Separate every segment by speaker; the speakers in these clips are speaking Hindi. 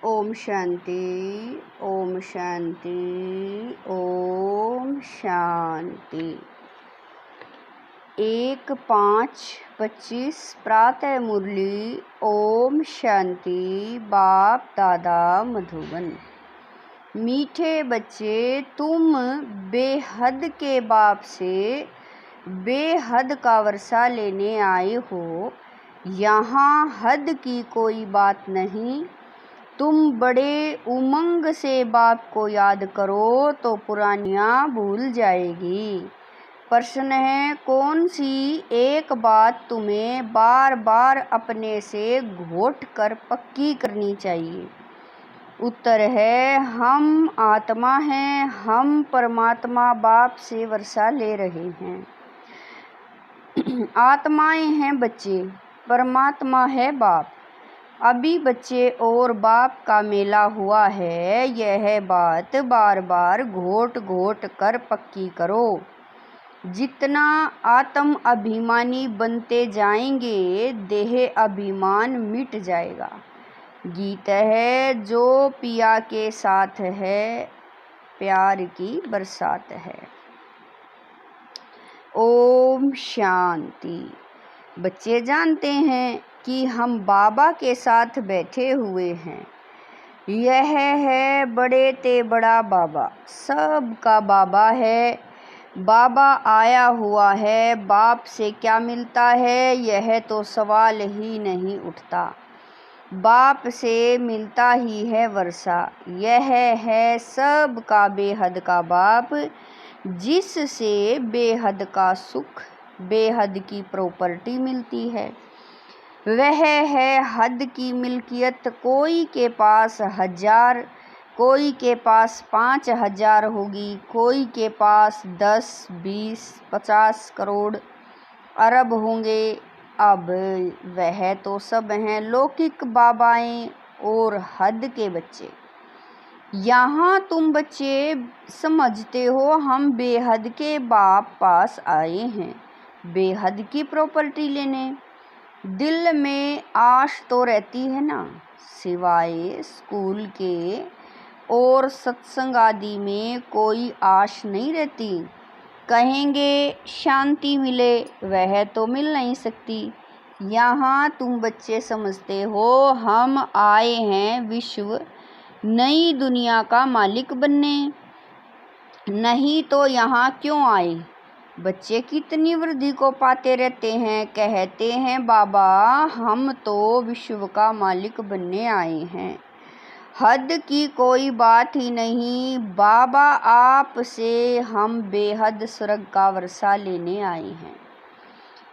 Speaker 1: ओम शांति, ओम शांति, ओम शांति। 1-5-25 प्रातः मुरली। ओम शांति। बाप दादा मधुबन। मीठे बच्चे, तुम बेहद के बाप से बेहद का वर्षा लेने आए हो। यहाँ हद की कोई बात नहीं। तुम बड़े उमंग से बाप को याद करो तो पुरानियाँ भूल जाएगी। प्रश्न है, कौन सी एक बात तुम्हें बार बार अपने से घोट कर पक्की करनी चाहिए? उत्तर है, हम आत्मा हैं, हम परमात्मा बाप से वर्षा ले रहे हैं। आत्माएं हैं बच्चे, परमात्मा है बाप। अभी बच्चे और बाप का मेला हुआ है, यह बात बार बार घोट घोट कर पक्की करो। जितना आत्म अभिमानी बनते जाएंगे, देह अभिमान मिट जाएगा। गीत है, जो पिया के साथ है, प्यार की बरसात है। ओम शांति। बच्चे जानते हैं कि हम बाबा के साथ बैठे हुए हैं। यह है बड़े ते बड़ा बाबा, सबका बाबा है। बाबा आया हुआ है, बाप से क्या मिलता है, यह तो सवाल ही नहीं उठता। बाप से मिलता ही है वर्षा। यह है सबका बेहद का बाप, जिससे बेहद का सुख, बेहद की प्रॉपर्टी मिलती है। वह है हद की मिल्कियत। कोई के पास 1000, कोई के पास 5000 होगी, कोई के पास 10, 20, 50 करोड़, अरब होंगे। अब वह तो सब हैं लौकिक बाबाएं और हद के बच्चे। यहाँ तुम बच्चे समझते हो हम बेहद के बाप पास आए हैं, बेहद की प्रॉपर्टी लेने। दिल में आश तो रहती है ना, सिवाय स्कूल के और सत्संग आदि में कोई आश नहीं रहती। कहेंगे शांति मिले, वह तो मिल नहीं सकती। यहाँ तुम बच्चे समझते हो हम आए हैं विश्व नई दुनिया का मालिक बनने, नहीं तो यहाँ क्यों आए? बच्चे कितनी वृद्धि को पाते रहते हैं, कहते हैं बाबा हम तो विश्व का मालिक बनने आए हैं। हद की कोई बात ही नहीं। बाबा आप से हम बेहद स्वर्ग का वर्षा लेने आए हैं।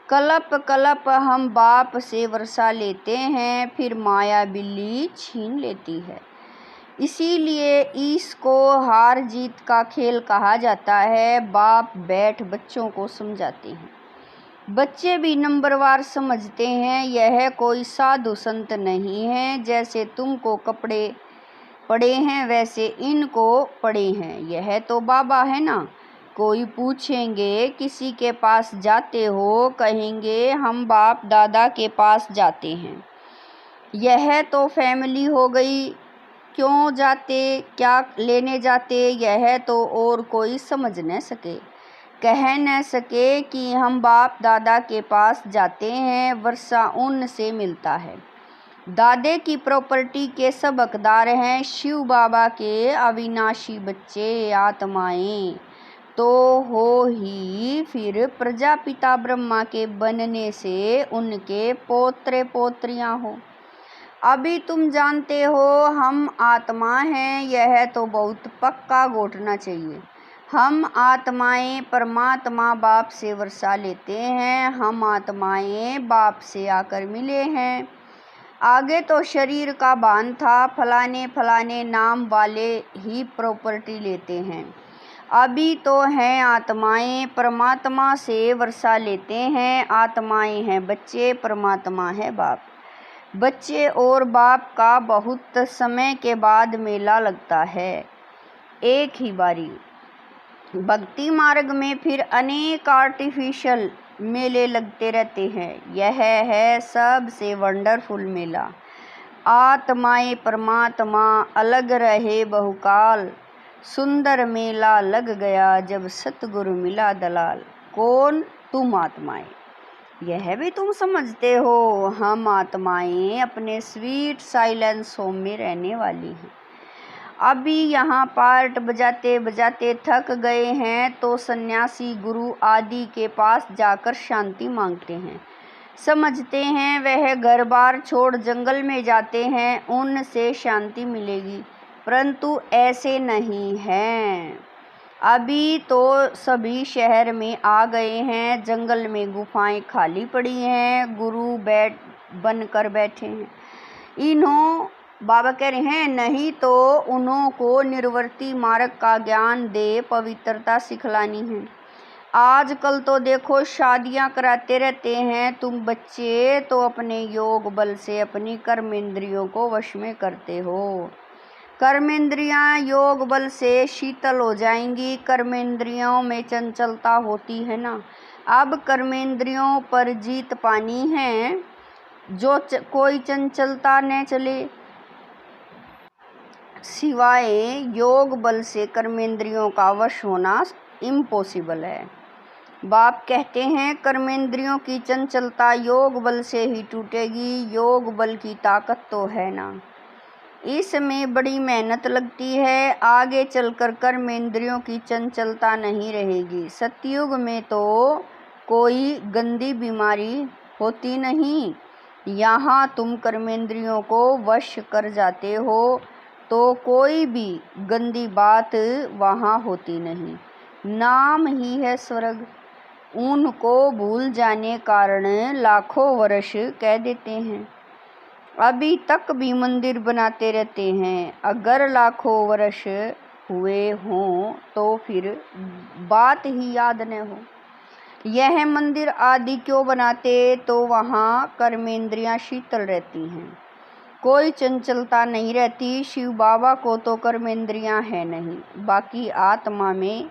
Speaker 1: कलप कलप हम बाप से वर्षा लेते हैं, फिर माया बिल्ली छीन लेती है। इसीलिए इसको हार जीत का खेल कहा जाता है। बाप बैठ बच्चों को समझाते हैं। बच्चे भी नंबरवार समझते हैं। यह कोई साधु संत नहीं है। जैसे तुमको कपड़े पड़े हैं वैसे इनको पड़े हैं। यह तो बाबा है ना। कोई पूछेंगे किसी के पास जाते हो, कहेंगे हम बाप दादा के पास जाते हैं। यह तो फैमिली हो गई। क्यों जाते, क्या लेने जाते, यह तो और कोई समझ न सके, कह न सके कि हम बाप दादा के पास जाते हैं। वर्षा उनसे मिलता है। दादे की प्रॉपर्टी के सब हकदार हैं शिव बाबा के अविनाशी बच्चे आत्माएं। तो हो ही फिर प्रजापिता ब्रह्मा के बनने से उनके पोत्रे पोत्रियां हो। अभी तुम जानते हो हम आत्मा हैं, यह तो बहुत पक्का घोटना चाहिए। हम आत्माएं परमात्मा बाप से वर्षा लेते हैं। हम आत्माएं बाप से आकर मिले हैं। आगे तो शरीर का भान था, फलाने फलाने नाम वाले ही प्रॉपर्टी लेते हैं। अभी तो हैं आत्माएं, परमात्मा से वर्षा लेते हैं। आत्माएं हैं बच्चे, परमात्मा है बाप। बच्चे और बाप का बहुत समय के बाद मेला लगता है, एक ही बारी। भक्ति मार्ग में फिर अनेक आर्टिफिशियल मेले लगते रहते हैं। यह है सबसे वंडरफुल मेला। आत्माएं परमात्मा अलग रहे बहुकाल, सुंदर मेला लग गया जब सतगुरु मिला दलाल। कौन? तुम आत्माएं। यह भी तुम समझते हो हम आत्माएं अपने स्वीट साइलेंस होम में रहने वाली हैं। अभी यहाँ पार्ट बजाते बजाते थक गए हैं तो सन्यासी गुरु आदि के पास जाकर शांति मांगते हैं। समझते हैं वह घर बार छोड़ जंगल में जाते हैं, उनसे शांति मिलेगी, परंतु ऐसे नहीं है। अभी तो सभी शहर में आ गए हैं, जंगल में गुफाएं खाली पड़ी हैं, गुरु बनकर बैठे हैं। इन्हों बाबा कह रहे हैं नहीं तो उन्हों को निर्वर्ती मार्ग का ज्ञान दे, पवित्रता सिखलानी है। आजकल तो देखो शादियां कराते रहते हैं, तुम बच्चे तो अपने योग बल से अपनी कर्मेंद्रियों को वश में करते हो। कर्मेंद्रियां योग बल से शीतल हो जाएंगी। कर्मेंद्रियों में चंचलता होती है ना, अब कर्मेंद्रियों पर जीत पानी है, जो कोई चंचलता न चले। सिवाय योग बल से कर्मेंद्रियों का वश होना इम्पॉसिबल है। बाप कहते हैं कर्मेंद्रियों की चंचलता योग बल से ही टूटेगी, योग बल की ताकत तो है ना, इसमें बड़ी मेहनत लगती है, आगे चलकर कर्मेंद्रियों की चंचलता नहीं रहेगी। सतयुग में तो कोई गंदी बीमारी होती नहीं, यहाँ तुम कर्मेंद्रियों को वश कर जाते हो तो कोई भी गंदी बात वहाँ होती नहीं। नाम ही है स्वर्ग, उनको भूल जाने कारण लाखों वर्ष कह देते हैं। अभी तक भी मंदिर बनाते रहते हैं, अगर लाखों वर्ष हुए हों तो फिर बात ही याद न हो। यह मंदिर आदि क्यों बनाते? तो वहाँ कर्मेंद्रियां शीतल रहती हैं, कोई चंचलता नहीं रहती। शिव बाबा को तो कर्मेंद्रियां है नहीं, बाकी आत्मा में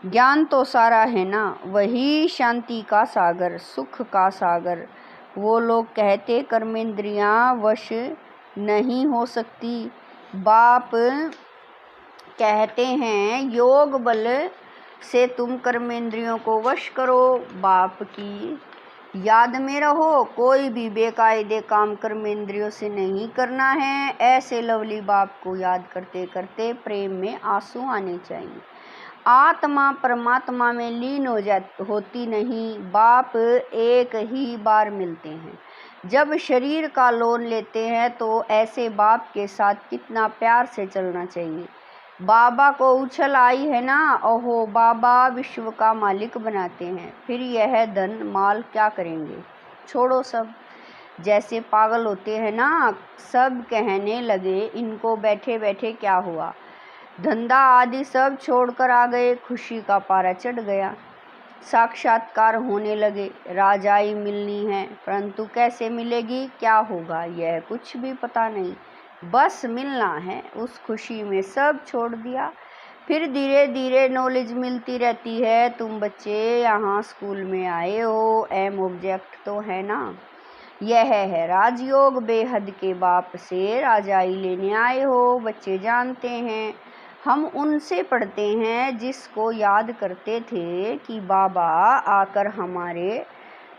Speaker 1: ज्ञान तो सारा है ना, वही शांति का सागर, सुख का सागर। वो लोग कहते कर्मेंद्रियां वश नहीं हो सकती। बाप कहते हैं योग बल से तुम कर्मेंद्रियों को वश करो, बाप की याद में रहो, कोई भी बेकायदे काम कर्मेंद्रियों से नहीं करना है। ऐसे लवली बाप को याद करते करते प्रेम में आंसू आने चाहिए। आत्मा परमात्मा में लीन होती नहीं, बाप एक ही बार मिलते हैं। जब शरीर का लोन लेते हैं तो ऐसे बाप के साथ कितना प्यार से चलना चाहिए। बाबा को उछल आई है ना, ओहो बाबा विश्व का मालिक बनाते हैं, फिर यह धन माल क्या करेंगे? छोड़ो सब, जैसे पागल होते हैं ना, सब कहने लगे इनको बैठे बैठे क्या हुआ, धंधा आदि सब छोड़कर आ गए, खुशी का पारा चढ़ गया। साक्षात्कार होने लगे, राजाई मिलनी है, परंतु कैसे मिलेगी, क्या होगा, यह कुछ भी पता नहीं, बस मिलना है। उस खुशी में सब छोड़ दिया। फिर धीरे धीरे नॉलेज मिलती रहती है। तुम बच्चे यहाँ स्कूल में आए हो, एम ऑब्जेक्ट तो है ना, यह है राजयोग, बेहद के बाप से राजाई लेने आए हो। बच्चे जानते हैं, हम उनसे पढ़ते हैं जिसको याद करते थे कि बाबा आकर हमारे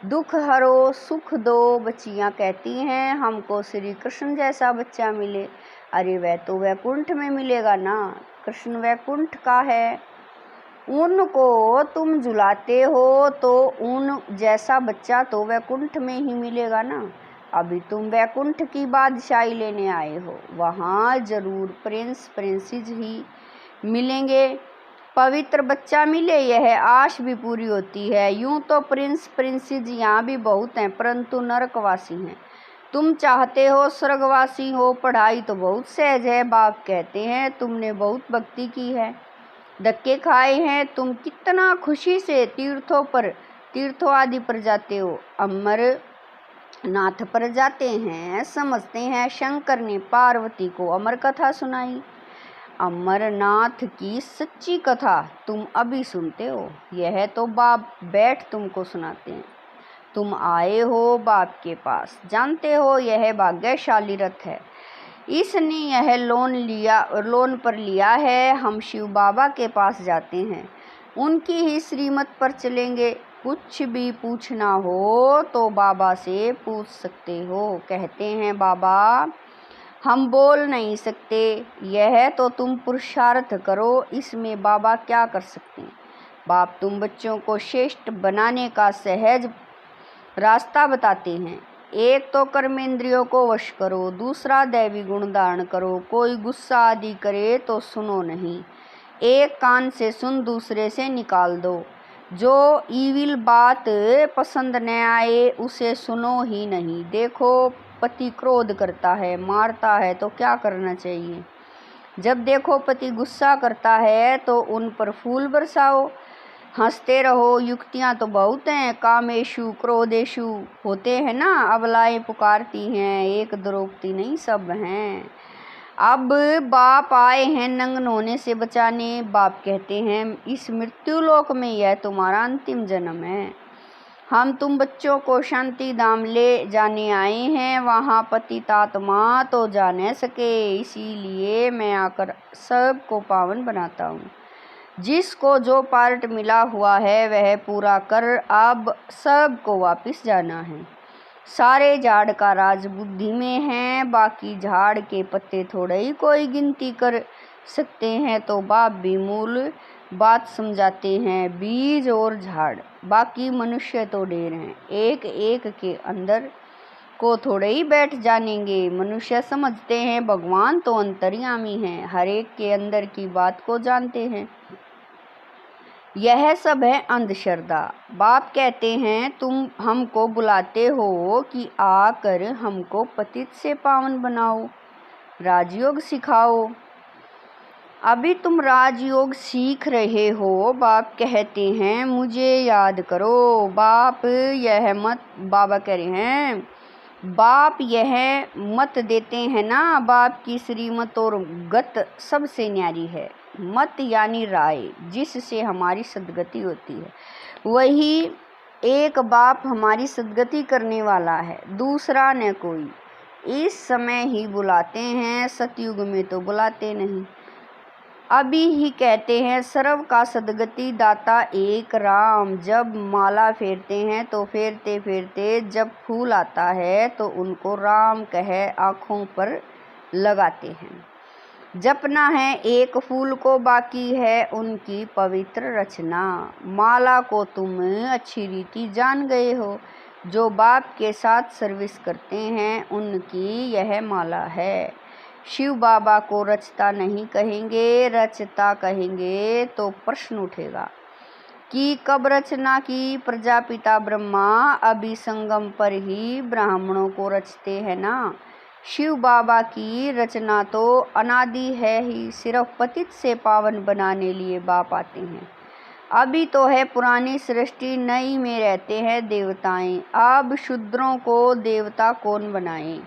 Speaker 1: दुख हरो, सुख दो। बच्चियाँ कहती हैं हमको श्री कृष्ण जैसा बच्चा मिले। अरे वह तो वैकुंठ में मिलेगा ना, कृष्ण वैकुंठ का है। उनको तुम झुलाते हो तो उन जैसा बच्चा तो वैकुंठ में ही मिलेगा ना। अभी तुम वैकुंठ की बादशाही लेने आए हो, वहाँ जरूर प्रिंस प्रिंसेस ही मिलेंगे। पवित्र बच्चा मिले, यह आश भी पूरी होती है। यूं तो प्रिंस प्रिंसेस यहाँ भी बहुत हैं, परंतु नरकवासी हैं। तुम चाहते हो स्वर्गवासी हो, पढ़ाई तो बहुत सहज है। बाप कहते हैं तुमने बहुत भक्ति की है, धक्के खाए हैं, तुम कितना खुशी से तीर्थों आदि पर जाते हो। अमरनाथ पर जाते हैं, समझते हैं शंकर ने पार्वती को अमर कथा सुनाई। अमरनाथ की सच्ची कथा तुम अभी सुनते हो, यह तो बाप बैठ तुमको सुनाते हैं। तुम आए हो बाप के पास, जानते हो यह भाग्यशाली रथ है, इसने यह लोन पर लिया है। हम शिव बाबा के पास जाते हैं, उनकी ही श्रीमत पर चलेंगे। कुछ भी पूछना हो तो बाबा से पूछ सकते हो। कहते हैं बाबा हम बोल नहीं सकते, यह तो तुम पुरुषार्थ करो, इसमें बाबा क्या कर सकते हैं। बाप तुम बच्चों को श्रेष्ठ बनाने का सहज रास्ता बताते हैं। एक तो कर्मेंद्रियों को वश करो, दूसरा दैवी गुण धारण करो। कोई गुस्सा आदि करे तो सुनो नहीं, एक कान से सुन दूसरे से निकाल दो। जो ईविल बात पसंद न आए उसे सुनो ही नहीं। देखो पति क्रोध करता है, मारता है तो क्या करना चाहिए। जब देखो पति गुस्सा करता है तो उन पर फूल बरसाओ, हंसते रहो। युक्तियाँ तो बहुत हैं, कामेशु क्रोधेशु होते हैं ना, अबलाएं पुकारती हैं, एक द्रौपदी नहीं सब हैं। अब बाप आए हैं नंगन होने से बचाने। बाप कहते हैं इस मृत्यु लोक में यह तुम्हारा अंतिम जन्म है। हम तुम बच्चों को शांति धाम ले जाने आए हैं, वहाँ पतित आत्मा तो जा न सके, इसीलिए मैं आकर सबको पावन बनाता हूँ। जिसको जो पार्ट मिला हुआ है वह पूरा कर, अब सबको वापस जाना है। सारे झाड़ का राज बुद्धि में है, बाकी झाड़ के पत्ते थोड़े ही कोई गिनती कर सकते हैं। तो बाप भी मूल बात समझाते हैं, बीज और झाड़, बाकी मनुष्य तो ढेर हैं, एक एक के अंदर को थोड़े ही बैठ जानेंगे। मनुष्य समझते हैं भगवान तो अंतर्यामी हैं, हर एक के अंदर की बात को जानते हैं। यह सब है अंधश्रद्धा। बाप कहते हैं तुम हमको बुलाते हो कि आकर हमको पतित से पावन बनाओ, राजयोग सिखाओ। अभी तुम राजयोग सीख रहे हो। बाप कहते हैं मुझे याद करो। बाबा कह रहे हैं बाप यह मत देते हैं ना, बाप की श्रीमत और गत सबसे न्यारी है। मत यानी राय, जिससे हमारी सद्गति होती है, वही एक बाप हमारी सद्गति करने वाला है, दूसरा न कोई। इस समय ही बुलाते हैं, सतयुग में तो बुलाते नहीं। अभी ही कहते हैं सर्व का सद्गति दाता एक राम। जब माला फेरते हैं तो फेरते फेरते जब फूल आता है तो उनको राम कह आँखों पर लगाते हैं। जपना है एक फूल को, बाकी है उनकी पवित्र रचना। माला को तुम अच्छी रीति जान गए हो, जो बाप के साथ सर्विस करते हैं उनकी यह माला है। शिव बाबा को रचता नहीं कहेंगे, रचता कहेंगे तो प्रश्न उठेगा कि कब रचना की। प्रजापिता ब्रह्मा अभी संगम पर ही ब्राह्मणों को रचते हैं ना। शिव बाबा की रचना तो अनादि है ही, सिर्फ पतित से पावन बनाने लिए बाप आते हैं। अभी तो है पुरानी सृष्टि, नई में रहते हैं देवताएं। अब शूद्रों को देवता कौन बनाए।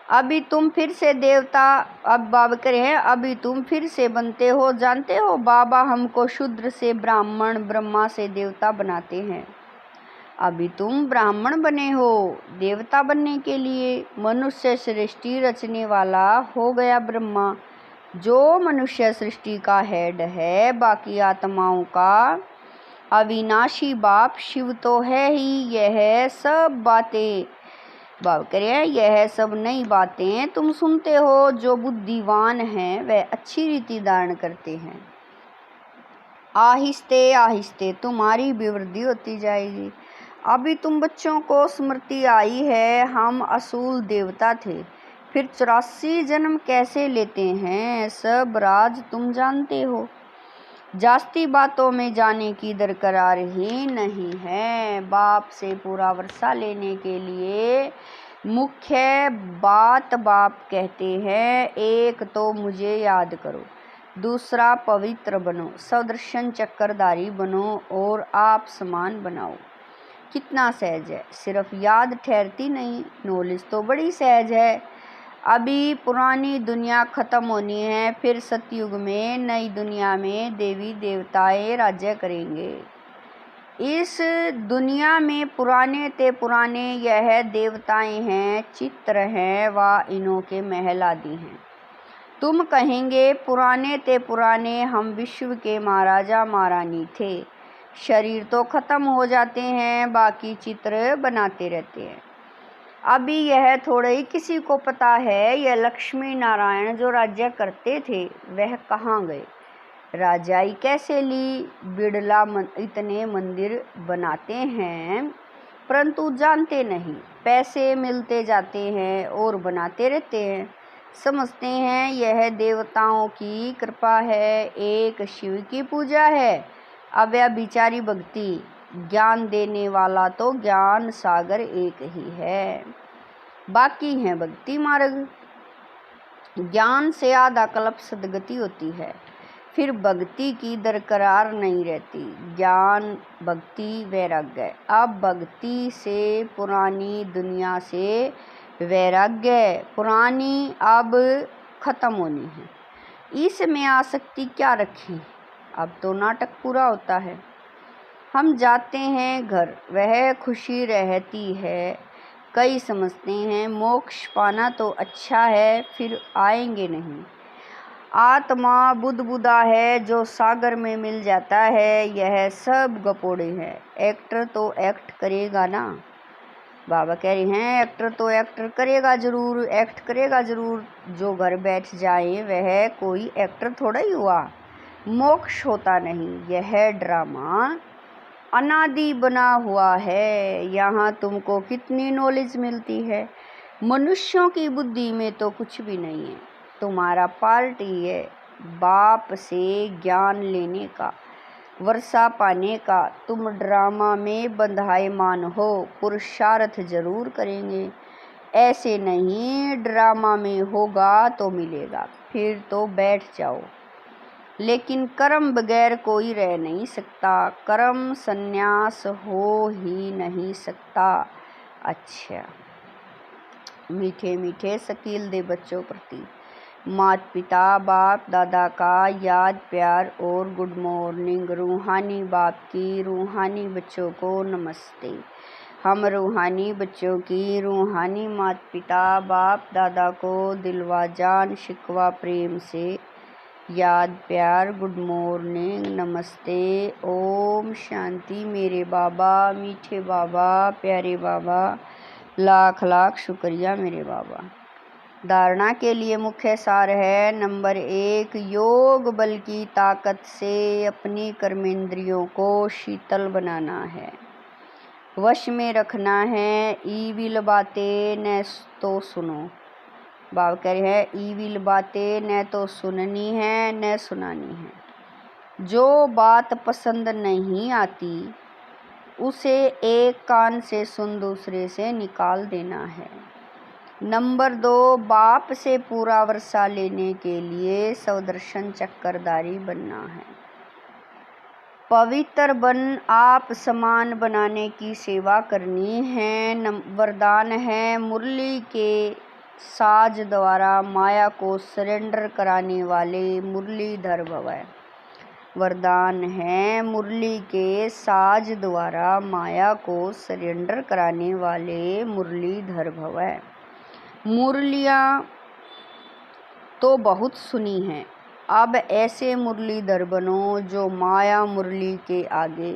Speaker 1: अभी तुम फिर से देवता, अब बाबा कह रहे हैं अभी तुम फिर से बनते हो। जानते हो बाबा हमको शूद्र से ब्राह्मण, ब्रह्मा से देवता बनाते हैं। अभी तुम ब्राह्मण बने हो देवता बनने के लिए। मनुष्य सृष्टि रचने वाला हो गया ब्रह्मा, जो मनुष्य सृष्टि का हेड है। बाकी आत्माओं का अविनाशी बाप शिव तो है ही। यह सब बातें बाबा कह रहे हैं, यह सब नई बातें तुम सुनते हो। जो बुद्धिवान हैं वह अच्छी रीति धारण करते हैं। आहिस्ते आहिस्ते तुम्हारी भी वृद्धि होती जाएगी। अभी तुम बच्चों को स्मृति आई है, हम असूल देवता थे, फिर 84 जन्म कैसे लेते हैं, सब राज तुम जानते हो। जास्ती बातों में जाने की दरकार ही नहीं है। बाप से पूरा वर्षा लेने के लिए मुख्य बात बाप कहते हैं, एक तो मुझे याद करो, दूसरा पवित्र बनो, सदर्शन चक्रधारी बनो और आप समान बनाओ। कितना सहज है, सिर्फ याद ठहरती नहीं, नॉलेज तो बड़ी सहज है। अभी पुरानी दुनिया खत्म होनी है, फिर सतयुग में नई दुनिया में देवी देवताएं राज्य करेंगे। इस दुनिया में पुराने ते पुराने यह देवताएं हैं, चित्र हैं व इन्हों के महल आदि हैं। तुम कहेंगे पुराने ते पुराने हम विश्व के महाराजा महारानी थे। शरीर तो खत्म हो जाते हैं, बाकी चित्र बनाते रहते हैं। अभी यह थोड़े ही किसी को पता है, यह लक्ष्मी नारायण जो राज्य करते थे वह कहाँ गए, राजाई कैसे ली। बिड़ला इतने मंदिर बनाते हैं परंतु जानते नहीं, पैसे मिलते जाते हैं और बनाते रहते हैं। समझते हैं यह देवताओं की कृपा है, एक शिव की पूजा है। अब यह बिचारी भक्ति, ज्ञान देने वाला तो ज्ञान सागर एक ही है, बाकी है भक्ति मार्ग। ज्ञान से आधा कल्प सदगति होती है, फिर भक्ति की दरकरार नहीं रहती। ज्ञान भक्ति वैराग्य। अब भक्ति से पुरानी दुनिया से वैराग्य, पुरानी अब खत्म होनी है। इसमें आसक्ति क्या रखें, अब तो नाटक पूरा होता है। हम जाते हैं घर, वह खुशी रहती है। कई समझते हैं मोक्ष पाना तो अच्छा है, फिर आएंगे नहीं। आत्मा बुदबुदा है जो सागर में मिल जाता है, यह सब गपोड़े हैं। एक्टर तो एक्ट करेगा ना, बाबा कह रहे हैं एक्टर तो एक्टर करेगा जरूर, एक्ट करेगा जरूर। जो घर बैठ जाए वह कोई एक्टर थोड़ा ही हुआ। मोक्ष होता नहीं, यह ड्रामा अनादि बना हुआ है। यहाँ तुमको कितनी नॉलेज मिलती है, मनुष्यों की बुद्धि में तो कुछ भी नहीं है। तुम्हारा पार्ट ही है बाप से ज्ञान लेने का, वर्षा पाने का। तुम ड्रामा में बंधायमान हो, पुरुषार्थ जरूर करेंगे। ऐसे नहीं ड्रामा में होगा तो मिलेगा, फिर तो बैठ जाओ। लेकिन कर्म बगैर कोई रह नहीं सकता, कर्म संन्यास हो ही नहीं सकता। अच्छा, मीठे मीठे शकील दे बच्चों प्रति माता पिता बाप दादा का याद प्यार और गुड मॉर्निंग। रूहानी बाप की रूहानी बच्चों को नमस्ते। हम रूहानी बच्चों की रूहानी माता पिता बाप दादा को दिलवा जान शिकवा प्रेम से याद प्यार गुड मॉर्निंग नमस्ते। ओम शांति। मेरे बाबा मीठे बाबा प्यारे बाबा, लाख लाख शुक्रिया मेरे बाबा। धारणा के लिए मुख्य सार है, नंबर 1, योग बल की ताकत से अपनी कर्मेंद्रियों को शीतल बनाना है, वश में रखना है। ईविल बातें न तो सुनो, बाबा कह रहे हैं ईविल बातें न तो सुननी है न सुनानी है। जो बात पसंद नहीं आती उसे एक कान से सुन दूसरे से निकाल देना है। नंबर 2, बाप से पूरा वर्षा लेने के लिए सौदर्शन चक्रधारी बनना है। पवित्र बन आप समान बनाने की सेवा करनी है। वरदान है मुरली के साज द्वारा माया को सरेंडर कराने वाले मुरलीधर भव। वरदान है मुरली के साज द्वारा माया को सरेंडर कराने वाले मुरलीधर भव। मुरलियाँ तो बहुत सुनी हैं, अब ऐसे मुरलीधर बनो जो माया मुरली के आगे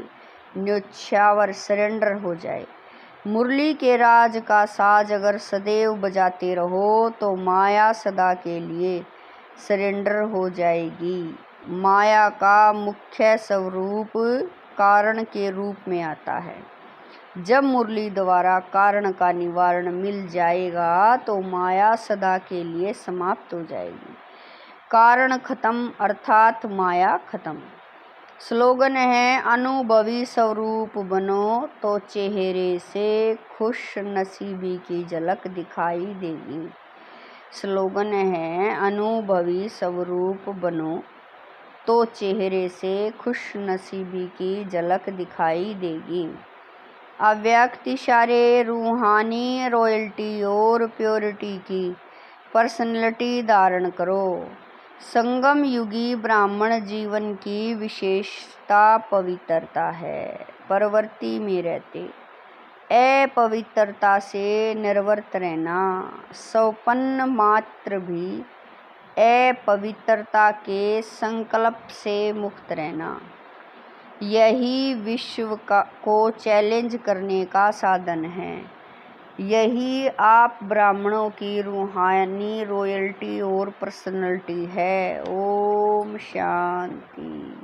Speaker 1: न्योछावर सरेंडर हो जाए। मुरली के राज का साज अगर सदैव बजाते रहो तो माया सदा के लिए सरेंडर हो जाएगी। माया का मुख्य स्वरूप कारण के रूप में आता है। जब मुरली द्वारा कारण का निवारण मिल जाएगा तो माया सदा के लिए समाप्त हो जाएगी। कारण खत्म अर्थात माया खत्म। स्लोगन है अनुभवी स्वरूप बनो तो चेहरे से खुश नसीबी की झलक दिखाई देगी। स्लोगन है अनुभवी स्वरूप बनो तो चेहरे से खुश नसीबी की झलक दिखाई देगी। अव्यक्त इशारे रूहानी रॉयल्टी और प्योरिटी की पर्सनैलिटी धारण करो। संगम युगी ब्राह्मण जीवन की विशेषता पवित्रता है। प्रवृत्ति में रहते, अपवित्रता से निर्वृत रहना, स्वपन मात्र भी अपवित्रता के संकल्प से मुक्त रहना, यही विश्व को चैलेंज करने का साधन है। यही आप ब्राह्मणों की रूहानी रॉयल्टी और पर्सनैलिटी है। ओम शांति।